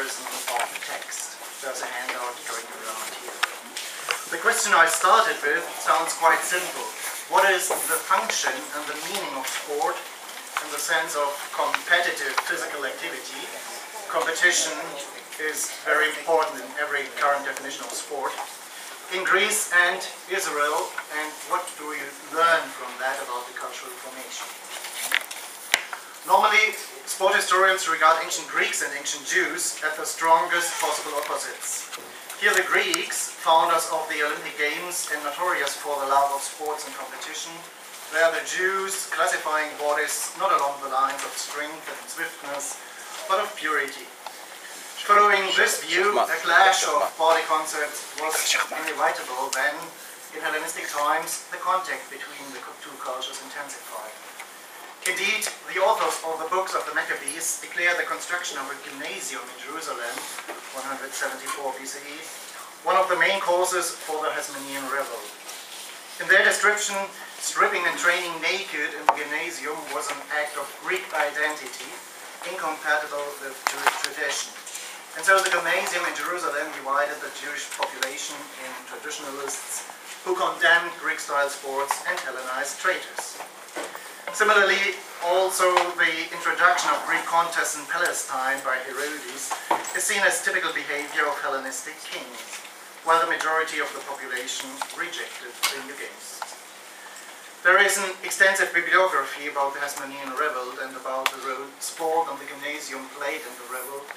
comparison of the text. There's a handout going around here. The question I started with sounds quite simple. What is the function and the meaning of sport in the sense of competitive physical activity? Competition is very important in every current definition of sport. In Greece and Israel, and what do we learn from that about the cultural formation? Normally, sport historians regard ancient Greeks and ancient Jews as the strongest possible opposites. Here the Greeks, founders of the Olympic Games and notorious for the love of sports and competition, where the Jews classifying bodies not along the lines of strength and swiftness, but of purity. Following this view, a clash of body concepts was inevitable when, in Hellenistic times, the contact between the two cultures intensified. Indeed, the authors of the books of the Maccabees declare the construction of a gymnasium in Jerusalem, 174 BCE, one of the main causes for the Hasmonean revolt. In their description, stripping and training naked in the gymnasium was an act of Greek identity, incompatible with Jewish tradition. And so the gymnasium in Jerusalem divided the Jewish population in traditionalists who condemned Greek-style sports and Hellenized traitors. Similarly, also the introduction of Greek contests in Palestine by Herodes is seen as typical behavior of Hellenistic kings, while the majority of the population rejected the new games. There is an extensive bibliography about the Hasmonean revolt and about the role sport and the gymnasium played in the revolt.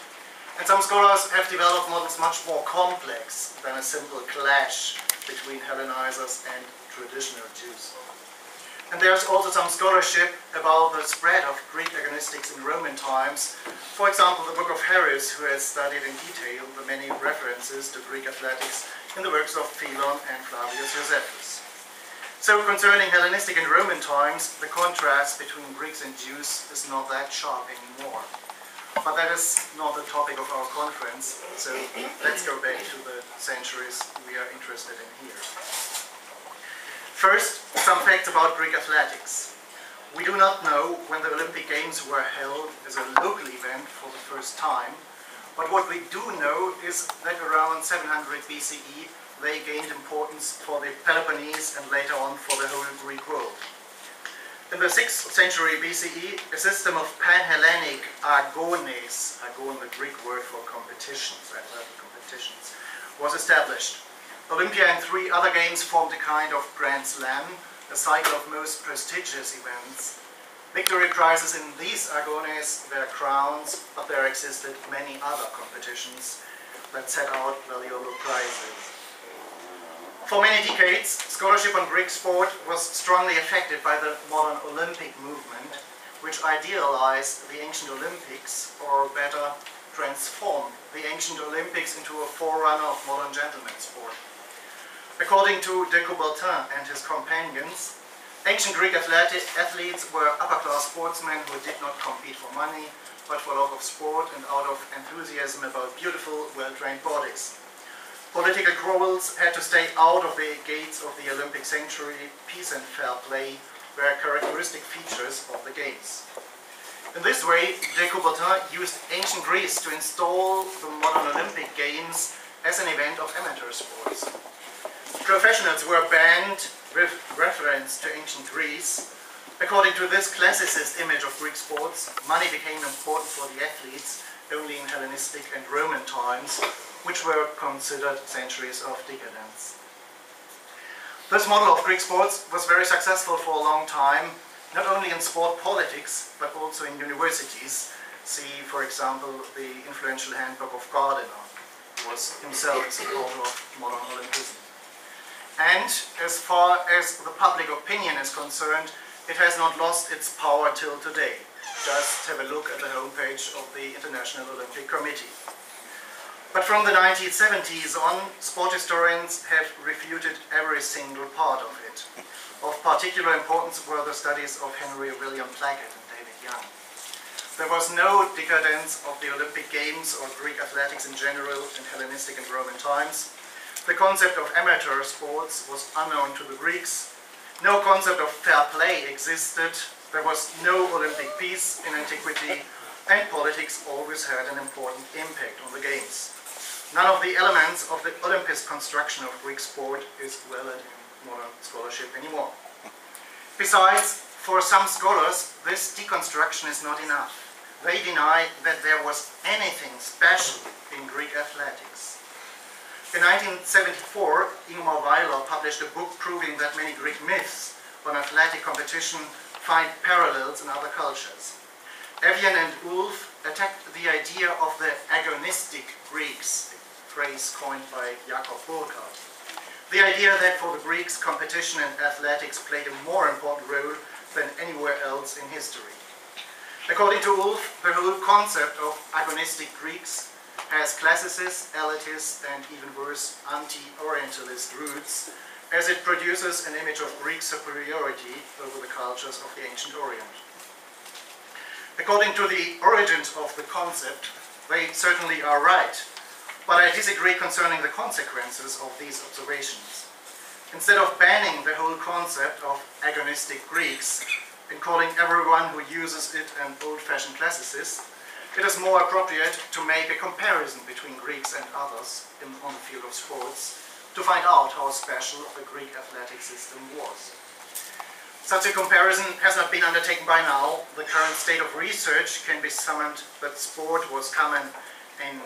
And some scholars have developed models much more complex than a simple clash between Hellenizers and traditional Jews. And there's also some scholarship about the spread of Greek agonistics in Roman times. For example, the book of Harris, who has studied in detail the many references to Greek athletics in the works of Philon and Flavius Josephus. So concerning Hellenistic and Roman times, the contrast between Greeks and Jews is not that sharp anymore. But that is not the topic of our conference, so let's go back to the centuries we are interested in here. First, some facts about Greek athletics. We do not know when the Olympic Games were held as a local event for the first time, but what we do know is that around 700 BCE they gained importance for the Peloponnese and later on for the whole Greek world. In the 6th century BCE, a system of pan-Hellenic agones, agon the Greek word for competitions, athletic competitions, was established. Olympia and 3 other games formed a kind of grand slam, a cycle of most prestigious events. Victory prizes in these agones were crowns, but there existed many other competitions that set out valuable prizes. For many decades, scholarship on Greek sport was strongly affected by the modern Olympic movement, which idealized the ancient Olympics, or better, transformed the ancient Olympics into a forerunner of modern gentlemen's sport. According to de Coubertin and his companions, ancient Greek athletes were upper-class sportsmen who did not compete for money, but for love of sport and out of enthusiasm about beautiful, well-trained bodies. Political quarrels had to stay out of the gates of the Olympic century. Peace and fair play were characteristic features of the Games. In this way, de Coubertin used ancient Greece to install the modern Olympic Games as an event of amateur sports. Professionals were banned with reference to ancient Greece. According to this classicist image of Greek sports, money became important for the athletes only in Hellenistic and Roman times, which were considered centuries of decadence. This model of Greek sports was very successful for a long time, not only in sport politics, but also in universities. See, for example, the influential handbook of Gardiner, who was himself a supporter of modern Olympism. And as far as the public opinion is concerned, it has not lost its power till today. Just have a look at the homepage of the International Olympic Committee. But from the 1970s on, sport historians have refuted every single part of it. Of particular importance were the studies of Henry William Plackett and David Young. There was no decadence of the Olympic Games or Greek athletics in general in Hellenistic and Roman times. The concept of amateur sports was unknown to the Greeks. No concept of fair play existed. There was no Olympic peace in antiquity. and politics always had an important impact on the games. None of the elements of the Olympus construction of Greek sport is valid in modern scholarship anymore. Besides, for some scholars, this deconstruction is not enough. They deny that there was anything special in Greek athletics. In 1974, Ingmar Weiler published a book proving that many Greek myths on athletic competition find parallels in other cultures. Aviv and Ulf attacked the idea of the agonistic Greeks, a phrase coined by Jakob Burckhardt. The idea that for the Greeks competition and athletics played a more important role than anywhere else in history. According to Ulf, the whole concept of agonistic Greeks has classicist, elitist, and even worse, anti-Orientalist roots, as it produces an image of Greek superiority over the cultures of the ancient Orient. According to the origins of the concept, they certainly are right, but I disagree concerning the consequences of these observations. Instead of banning the whole concept of agonistic Greeks and calling everyone who uses it an old-fashioned classicist, it is more appropriate to make a comparison between Greeks and others on the field of sports to find out how special the Greek athletic system was. Such a comparison has not been undertaken by now. The current state of research can be summoned that sport was common in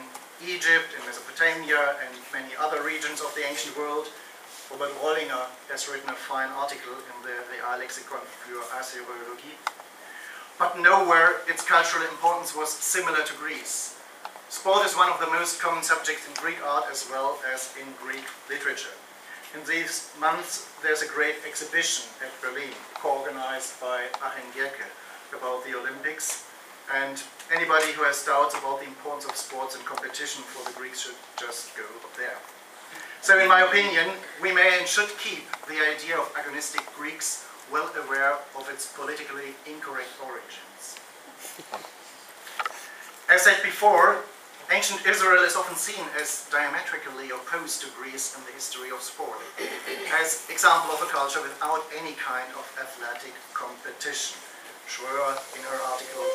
Egypt, in Mesopotamia, and many other regions of the ancient world. Robert Rollinger has written a fine article in the Lexikon für Archäologie. But nowhere its cultural importance was similar to Greece. Sport is one of the most common subjects in Greek art as well as in Greek literature. In these months there's a great exhibition at Berlin, co-organized by Achim Gierke, about the Olympics, and anybody who has doubts about the importance of sports and competition for the Greeks should just go there. So in my opinion, we may and should keep the idea of agonistic Greeks well aware of its politically incorrect origins. As said before, ancient Israel is often seen as diametrically opposed to Greece in the history of sport, as example of a culture without any kind of athletic competition. Schroer, in her article,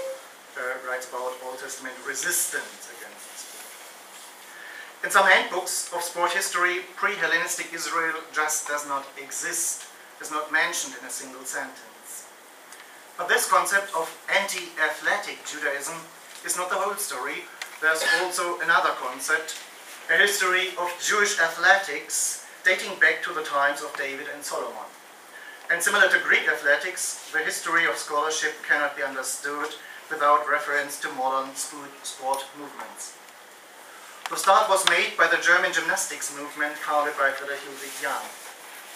writes about Old Testament resistance against sport. In some handbooks of sport history, pre-Hellenistic Israel just does not exist, is not mentioned in a single sentence. But this concept of anti-athletic Judaism is not the whole story. There's also another concept, a history of Jewish athletics dating back to the times of David and Solomon. And similar to Greek athletics, the history of scholarship cannot be understood without reference to modern sport movements. The start was made by the German gymnastics movement founded by Friedrich Ludwig Jahn.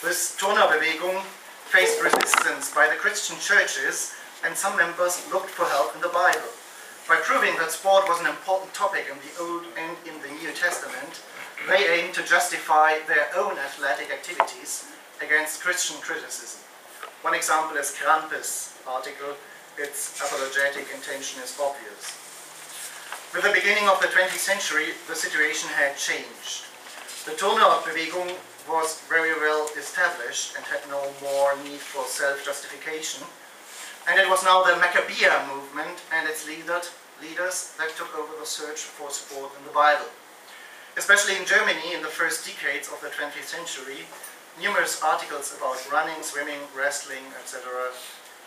This Turnerbewegung faced resistance by the Christian churches, and some members looked for help in the Bible. By proving that sport was an important topic in the Old and in the New Testament, they aimed to justify their own athletic activities against Christian criticism. One example is Kranz's article, its apologetic intention is obvious. With the beginning of the 20th century, the situation had changed. The Turnerbewegung was very well established and had no more need for self-justification, and it was now the Maccabean movement and its leaders that took over the search for sport in the Bible. Especially in Germany in the first decades of the 20th century, numerous articles about running, swimming, wrestling, etc.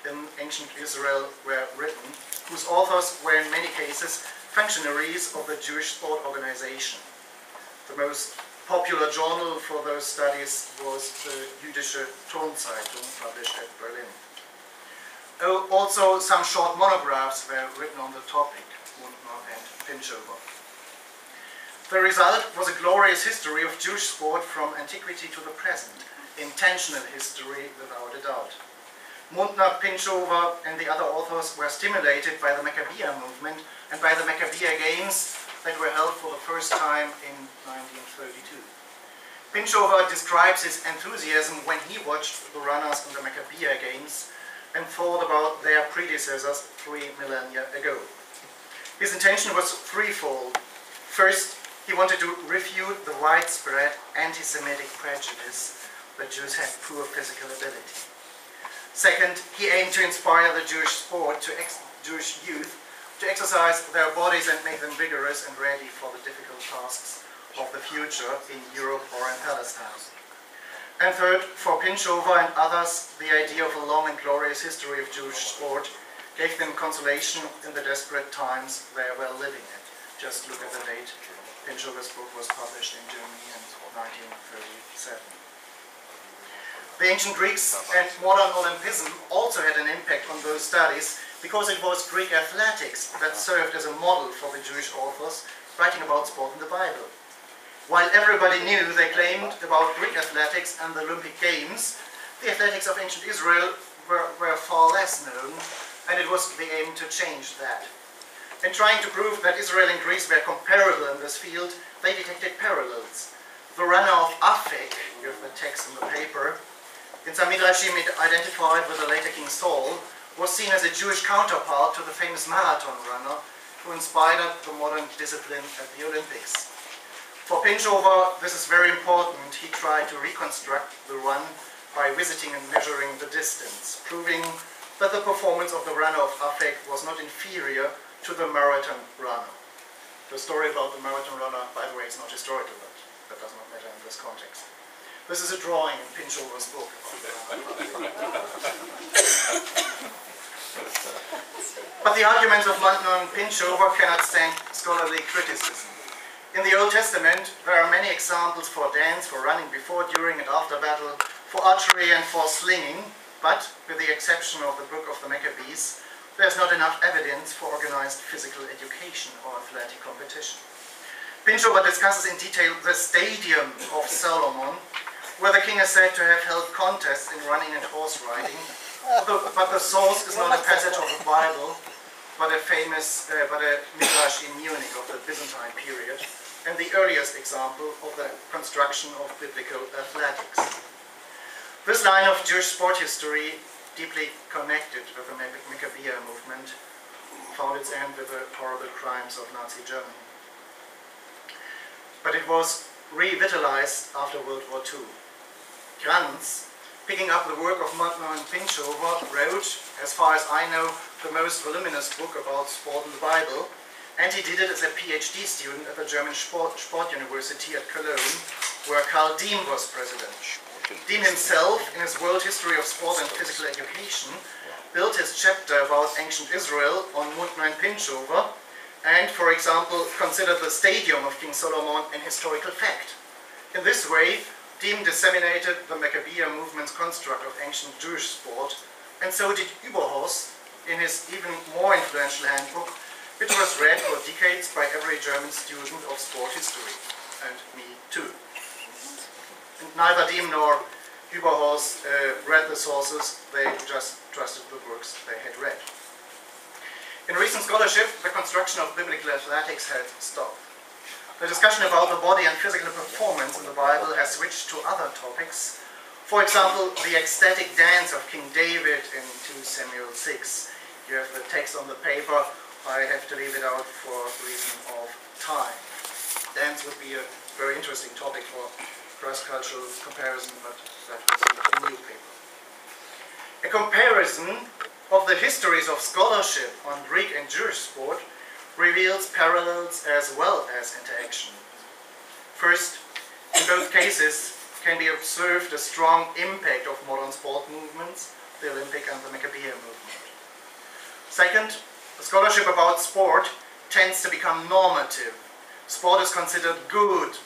in ancient Israel were written, whose authors were in many cases functionaries of the Jewish sport organization. The most popular journal for those studies was the Jüdische Turnzeitung, published at Berlin. Also, some short monographs were written on the topic, Mundner and Pinchover. The result was a glorious history of Jewish sport from antiquity to the present, intentional history without a doubt. Mundner, Pinchover, and the other authors were stimulated by the Maccabean movement and by the Maccabean Games that were held for the first time in 1932. Pinchover describes his enthusiasm when he watched the runners in the Maccabean Games and thought about their predecessors 3 millennia ago. His intention was threefold. First, he wanted to refute the widespread anti-Semitic prejudice that Jews had poor physical ability. Second, he aimed to inspire the Jewish sport to Jewish youth to exercise their bodies and make them vigorous and ready for the difficult tasks of the future in Europe or in Palestine. And third, for Pinchover and others, the idea of a long and glorious history of Jewish sport gave them consolation in the desperate times they were living in. Just look at the date. Pinchover's book was published in Germany in 1937. The ancient Greeks and modern Olympism also had an impact on those studies because it was Greek athletics that served as a model for the Jewish authors writing about sport in the Bible. While everybody knew they claimed about Greek athletics and the Olympic Games, the athletics of ancient Israel were far less known, and it was the aim to change that. In trying to prove that Israel and Greece were comparable in this field, they detected parallels. The runner of Athlet, you have the text in the paper, in some midrashim identified with the later King Saul, was seen as a Jewish counterpart to the famous marathon runner who inspired the modern discipline at the Olympics. For Pinchover, this is very important. He tried to reconstruct the run by visiting and measuring the distance, proving that the performance of the runner of Athlet was not inferior to the marathon runner. The story about the marathon runner, by the way, is not historical, but that does not matter in this context. This is a drawing in Pinchover's book. But the arguments of Mann and Pinchover cannot stand scholarly criticism. In the Old Testament, there are many examples for dance, for running before, during and after battle, for archery and for slinging, but with the exception of the book of the Maccabees, there's not enough evidence for organized physical education or athletic competition. Pinchover discusses in detail the Stadium of Solomon, where the king is said to have held contests in running and horse riding, but the source is not a passage of the Bible, but a midrash in Munich of the Byzantine period, and the earliest example of the construction of biblical athletics. This line of Jewish sport history, deeply connected with the Maccabean movement, found its end with the horrible crimes of Nazi Germany. But it was revitalized after World War II. Kranz, picking up the work of Mann and Pinchover, wrote, as far as I know, the most voluminous book about sport in the Bible, and he did it as a PhD student at the German Sport University at Cologne, where Karl Diem was president. Diem himself, in his World History of Sport and Physical Education, built his chapter about ancient Israel on Mann and Pinchover, and, for example, considered the Stadium of King Solomon an historical fact. In this way, Diem disseminated the Maccabean movement's construct of ancient Jewish sport, and so did Überhaus in his even more influential handbook, which was read for decades by every German student of sport history, and me too. And neither Diem nor Überhaus read the sources, they just trusted the books they had read. In recent scholarship, the construction of biblical athletics had stopped. The discussion about the body and physical performance in the Bible has switched to other topics. For example, the ecstatic dance of King David in 2 Samuel 6. You have the text on the paper. I have to leave it out for reason of time. Dance would be a very interesting topic for cross-cultural comparison, but that was a new paper. A comparison of the histories of scholarship on Greek and Jewish sport reveals parallels as well as interaction. First, in both cases can be observed a strong impact of modern sport movements, the Olympic and the Maccabean movement. Second, scholarship about sport tends to become normative. Sport is considered good,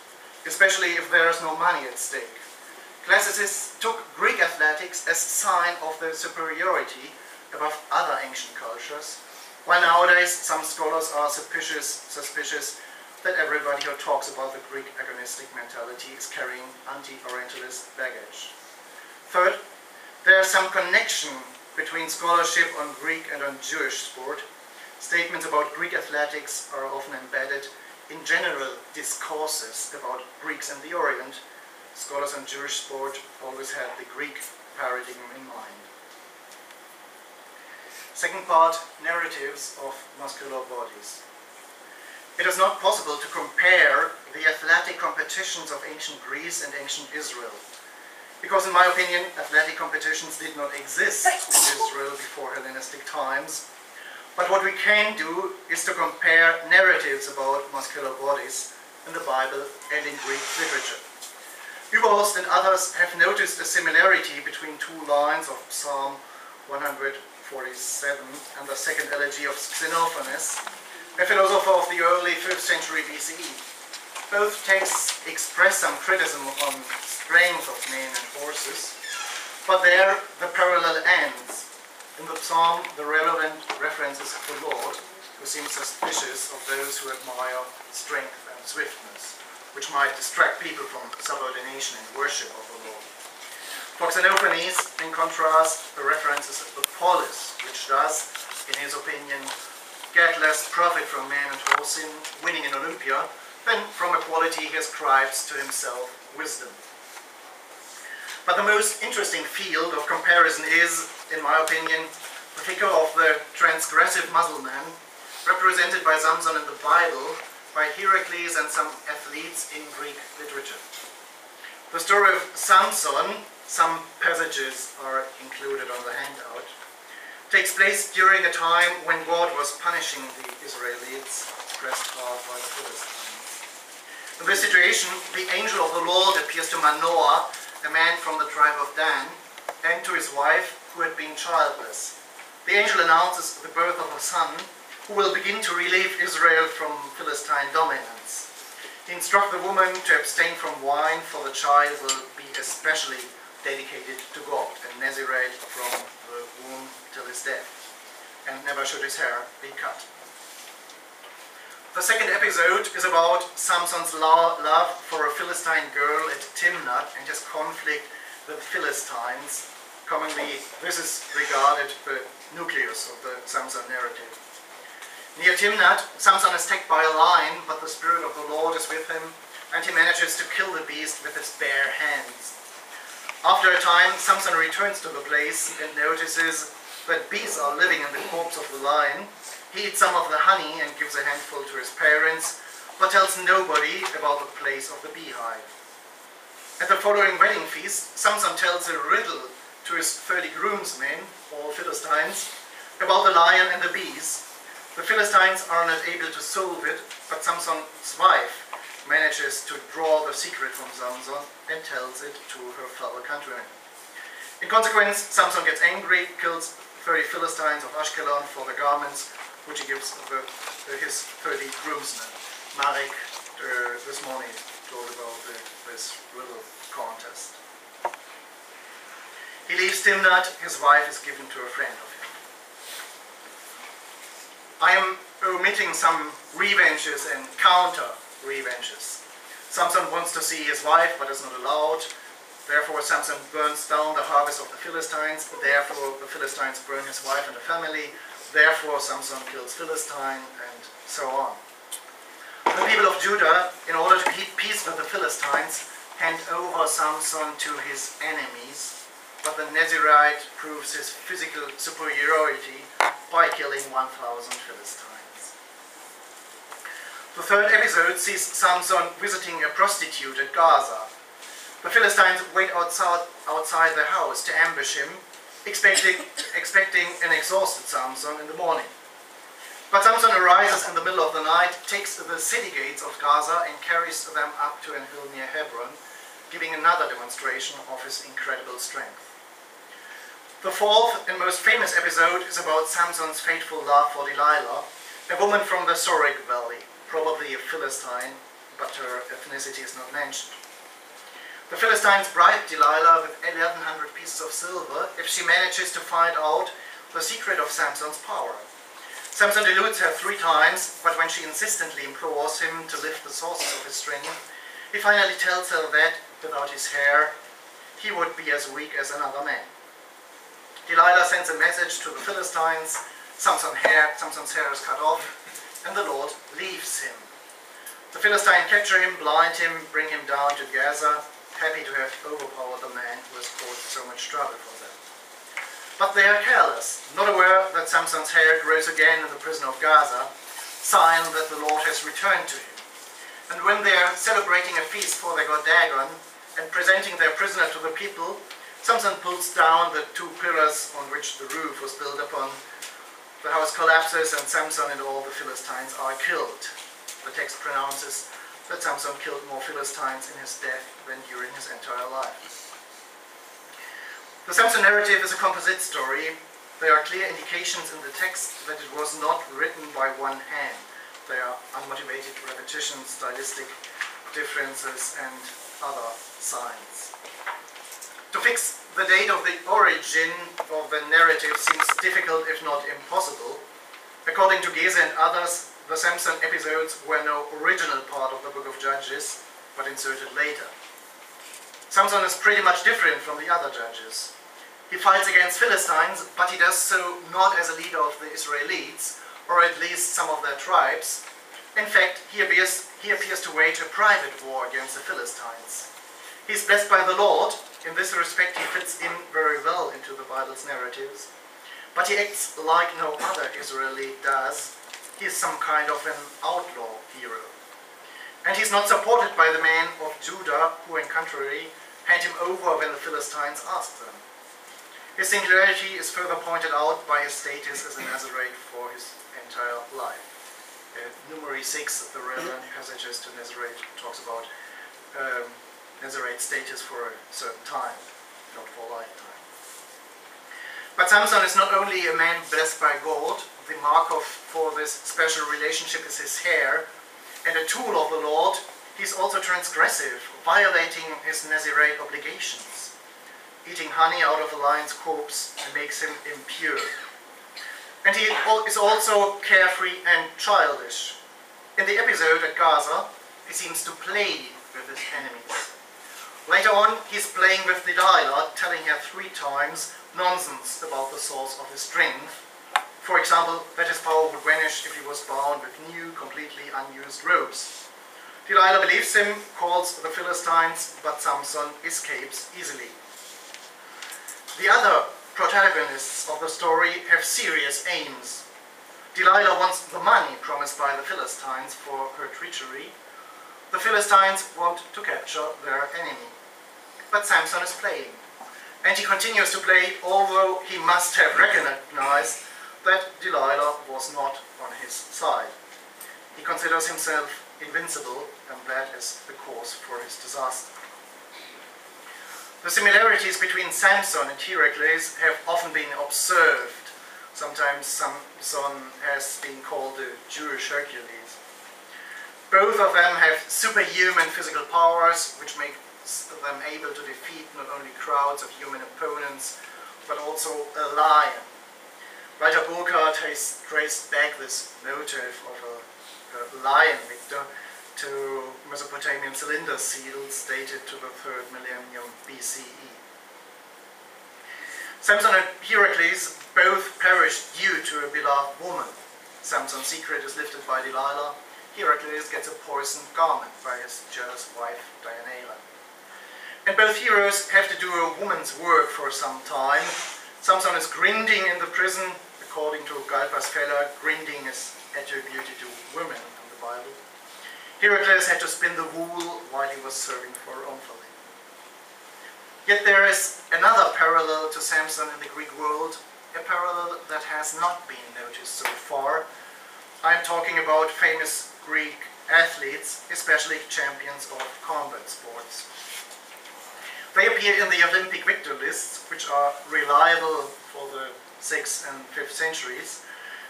especially if there is no money at stake. Classicists took Greek athletics as a sign of their superiority above other ancient cultures, while nowadays some scholars are suspicious that everybody who talks about the Greek agonistic mentality is carrying anti-Orientalist baggage. Third, there is some connection between scholarship on Greek and on Jewish sport. Statements about Greek athletics are often embedded in general discourses about Greeks and the Orient. Scholars on Jewish sport always had the Greek paradigm in mind. Second part, narratives of muscular bodies. It is not possible to compare the athletic competitions of ancient Greece and ancient Israel, because in my opinion, athletic competitions did not exist in Israel before Hellenistic times, But what we can do is to compare narratives about muscular bodies in the Bible and in Greek literature. Überhaupt and others have noticed a similarity between two lines of Psalm 147 and the second elegy of Xenophanes, a philosopher of the early 5th century BCE. Both texts express some criticism on strength of men and horses, but there the parallel ends. In the psalm, the relevant reference is the Lord, who seems suspicious of those who admire strength and swiftness, which might distract people from subordination and worship of the Lord. For Xenophanes, in contrast, the reference is the Polis, which does, in his opinion, get less profit from man and horse in winning in Olympia than from equality he ascribes to himself wisdom. But the most interesting field of comparison is, in my opinion, the figure of the transgressive Mussulman, represented by Samson in the Bible, by Heracles and some athletes in Greek literature. The story of Samson, some passages are included on the handout, takes place during a time when God was punishing the Israelites, pressed hard by the Philistines. In this situation, the angel of the Lord appears to Manoah, a man from the tribe of Dan, and to his wife, who had been childless. The angel announces the birth of a son, who will begin to relieve Israel from Philistine dominance. He instructs the woman to abstain from wine, for the child will be especially dedicated to God, a Nazirite from the womb till his death, and never should his hair be cut. The second episode is about Samson's love for a Philistine girl at Timnath and his conflict with Philistines. Commonly, this is regarded the nucleus of the Samson narrative. Near Timnath, Samson is attacked by a lion, but the Spirit of the Lord is with him, and he manages to kill the beast with his bare hands. After a time, Samson returns to the place and notices that bees are living in the corpse of the lion. He eats some of the honey and gives a handful to his parents, but tells nobody about the place of the beehive. At the following wedding feast, Samson tells a riddle to his 30 groomsmen, all Philistines, about the lion and the bees. The Philistines are not able to solve it, but Samson's wife manages to draw the secret from Samson and tells it to her fellow countrymen. In consequence, Samson gets angry, kills 30 Philistines of Ashkelon for the garments which he gives his 30 groomsmen. Marek this morning told about this little contest. He leaves Timnath, his wife is given to a friend of him. I am omitting some revenges and counter-revenges. Samson wants to see his wife, but is not allowed. Therefore, Samson burns down the harvest of the Philistines. Therefore, the Philistines burn his wife and the family. Therefore, Samson kills Philistine, and so on. The people of Judah, in order to keep peace with the Philistines, hand over Samson to his enemies. But the Nazirite proves his physical superiority by killing 1,000 Philistines. The third episode sees Samson visiting a prostitute at Gaza. The Philistines wait outside their house to ambush him, expecting an exhausted Samson in the morning. But Samson arises in the middle of the night, takes the city gates of Gaza and carries them up to a hill near Hebron, giving another demonstration of his incredible strength. The fourth and most famous episode is about Samson's fateful love for Delilah, a woman from the Sorek Valley, probably a Philistine, but her ethnicity is not mentioned. The Philistines bribe Delilah with 1,100 pieces of silver if she manages to find out the secret of Samson's power. Samson deludes her 3 times, but when she insistently implores him to lift the sources of his strength, he finally tells her that, without his hair, he would be as weak as another man. Delilah sends a message to the Philistines. Samson's hair is cut off, and the Lord leaves him. The Philistines capture him, blind him, bring him down to Gaza, happy to have overpowered the man who has caused so much trouble for them. But they are careless, not aware that Samson's hair grows again in the prison of Gaza, sign that the Lord has returned to him. And when they are celebrating a feast for their god Dagon and presenting their prisoner to the people, Samson pulls down the 2 pillars on which the roof was built upon, The house collapses and Samson and all the Philistines are killed. The text pronounces that Samson killed more Philistines in his death than during his entire life. The Samson narrative is a composite story. There are clear indications in the text that it was not written by one hand. There are unmotivated repetitions, stylistic differences, and other signs. To fix the date of the origin of the narrative seems difficult, if not impossible. According to Gese and others, the Samson episodes were no original part of the Book of Judges, but inserted later. Samson is pretty much different from the other judges. He fights against Philistines, but he does so not as a leader of the Israelites, or at least some of their tribes. In fact, he appears to wage a private war against the Philistines. He is blessed by the Lord. In this respect, he fits in very well into the Bible's narratives. But he acts like no other Israelite does. He is some kind of an outlaw hero. And he is not supported by the men of Judah, who, in contrary, hand him over when the Philistines ask them. His singularity is further pointed out by his status as a Nazarite for his entire life. Numeri 6, the relevant passages to Nazarite, talks about Nazarite status for a certain time, not for a lifetime. But Samson is not only a man blessed by God. The mark for this special relationship is his hair, and a tool of the Lord. He is also transgressive, violating his Nazirite obligations. Eating honey out of a lion's corpse makes him impure. And he is also carefree and childish. In the episode at Gaza, he seems to play with his enemies. Later on, he's playing with Delilah, telling her 3 times nonsense about the source of his strength. For example, that his power would vanish if he was bound with new, completely unused ropes. Delilah believes him, calls the Philistines, but Samson escapes easily. The other protagonists of the story have serious aims. Delilah wants the money promised by the Philistines for her treachery. The Philistines want to capture their enemy. But Samson is playing. And he continues to play, although he must have recognized that Delilah was not on his side. He considers himself invincible, and that is the cause for his disaster. The similarities between Samson and Heracles have often been observed. Sometimes Samson has been called the Jewish Hercules. Both of them have superhuman physical powers, which make them able to defeat not only crowds of human opponents, but also a lion. Writer Burkhardt has traced back this motive of a lion victor to Mesopotamian cylinder seals dated to the 3rd millennium BCE. Samson and Heracles both perished due to a beloved woman. Samson's secret is lifted by Delilah. Heracles gets a poisoned garment by his jealous wife Diana. And both heroes have to do a woman's work for some time. Samson is grinding in the prison. According to Galpas Feller, grinding is attributed to women in the Bible. Heracles had to spin the wool while he was serving for Omphale. Yet there is another parallel to Samson in the Greek world, a parallel that has not been noticed so far. I am talking about famous Greek athletes, especially champions of combat sports. They appear in the Olympic victor lists, which are reliable for the 6th and 5th centuries,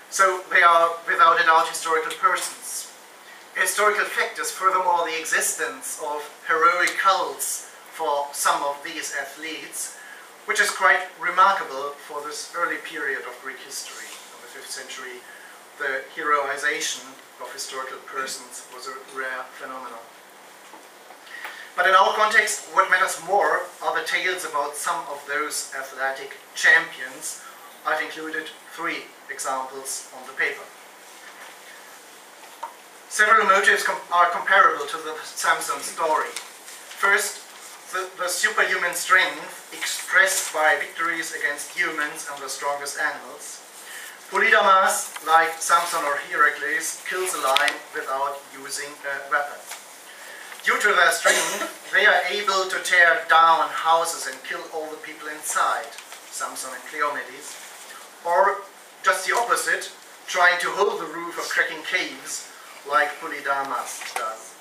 so they are without a doubt historical persons. A historical fact is furthermore the existence of heroic cults for some of these athletes, which is quite remarkable for this early period of Greek history. In the 5th century, the heroization of historical persons was a rare phenomenon. But in our context, what matters more are the tales about some of those athletic champions. I've included 3 examples on the paper. Several motives are comparable to the Samson story. First, the superhuman strength expressed by victories against humans and the strongest animals. Polydamas, like Samson or Heracles, kills a lion without using a weapon. Due to their strength, they are able to tear down houses and kill all the people inside, Samson and Cleomedes. Or just the opposite, trying to hold the roof of cracking caves like Polydamas does.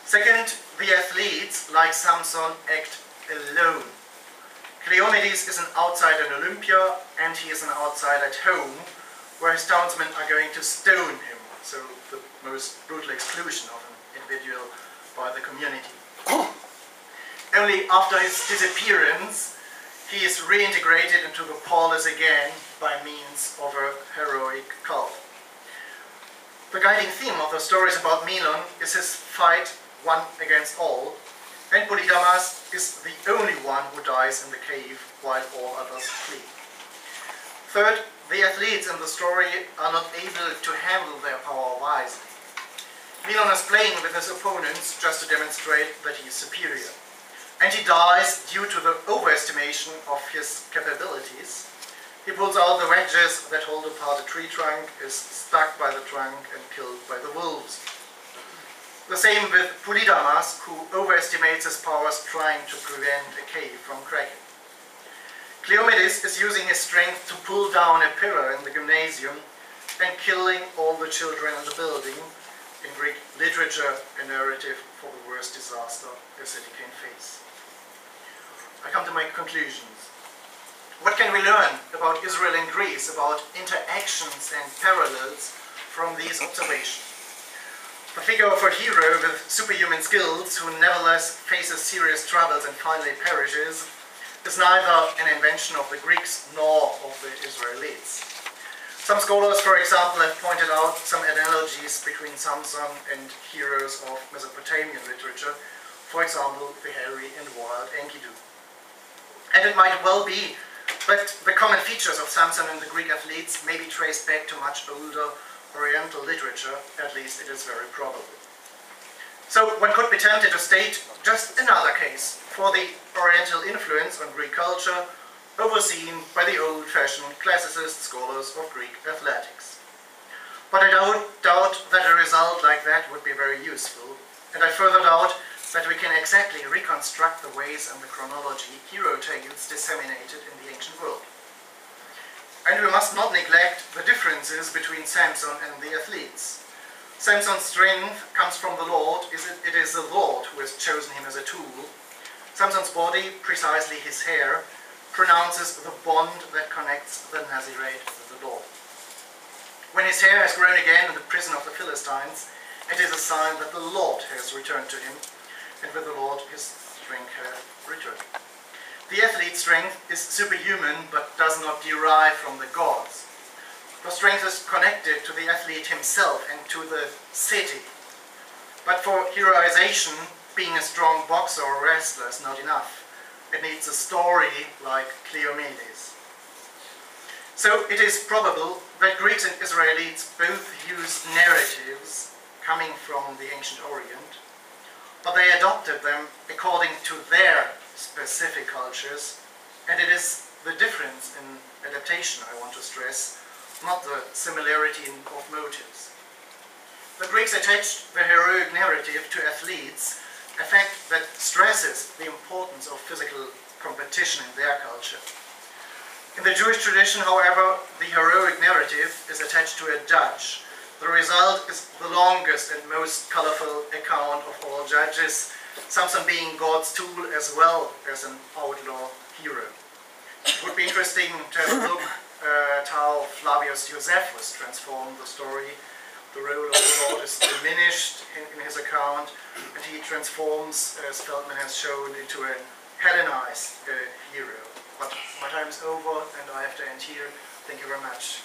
Second, the athletes, like Samson, act alone. Cleomedes is an outsider in Olympia, and he is an outsider at home, where his townsmen are going to stone him, so the most brutal exclusion of an individual by the community. Only after his disappearance, he is reintegrated into the polis again by means of a heroic cult. The guiding theme of the stories about Milon is his fight one against all, and Polydamas is the only one who dies in the cave while all others flee. Third, the athletes in the story are not able to handle their power wisely. Milon is playing with his opponents just to demonstrate that he is superior. And he dies due to the overestimation of his capabilities. He pulls out the wedges that hold apart a tree trunk, is stuck by the trunk and killed by the wolves. The same with Polydamas, who overestimates his powers trying to prevent a cave from cracking. Cleomedes is using his strength to pull down a pillar in the gymnasium and killing all the children in the building. In Greek literature, a narrative for the worst disaster a city can face. I come to my conclusions. What can we learn about Israel and Greece, about interactions and parallels from these observations? The figure of a hero with superhuman skills who nevertheless faces serious troubles and finally perishes is neither an invention of the Greeks nor of the Israelites. Some scholars, for example, have pointed out some analogies between Samson and heroes of Mesopotamian literature, for example, the hairy and wild Enkidu. And it might well be that the common features of Samson and the Greek athletes may be traced back to much older Oriental literature, at least it is very probable. So one could be tempted to state just another case for the Oriental influence on Greek culture, overseen by the old-fashioned classicist scholars of Greek athletics. But I doubt that a result like that would be very useful, and I further doubt that we can exactly reconstruct the ways and the chronology hero tales disseminated in the ancient world. And we must not neglect the differences between Samson and the athletes. Samson's strength comes from the Lord, it is the Lord who has chosen him as a tool. Samson's body, precisely his hair, pronounces the bond that connects the Nazirite with the Lord. When his hair has grown again in the prison of the Philistines, it is a sign that the Lord has returned to him, and with the Lord his strength has returned. The athlete's strength is superhuman, but does not derive from the gods. The strength is connected to the athlete himself and to the city. But for heroization, being a strong boxer or wrestler is not enough. It needs a story like Cleomedes. So it is probable that Greeks and Israelites both use narratives coming from the ancient Orient, but they adopted them according to their specific cultures, and it is the difference in adaptation I want to stress, not the similarity of motives. The Greeks attached the heroic narrative to athletes, a fact that stresses the importance of physical competition in their culture. In the Jewish tradition, however, the heroic narrative is attached to a judge. The result is the longest and most colorful account of all judges, Samson being God's tool as well as an outlaw hero. It would be interesting to have a look at how Flavius Josephus transformed the story. The role of the Lord is diminished in his account, and he transforms, as Feldman has shown, into a Hellenized hero. But my time is over, and I have to end here. Thank you very much.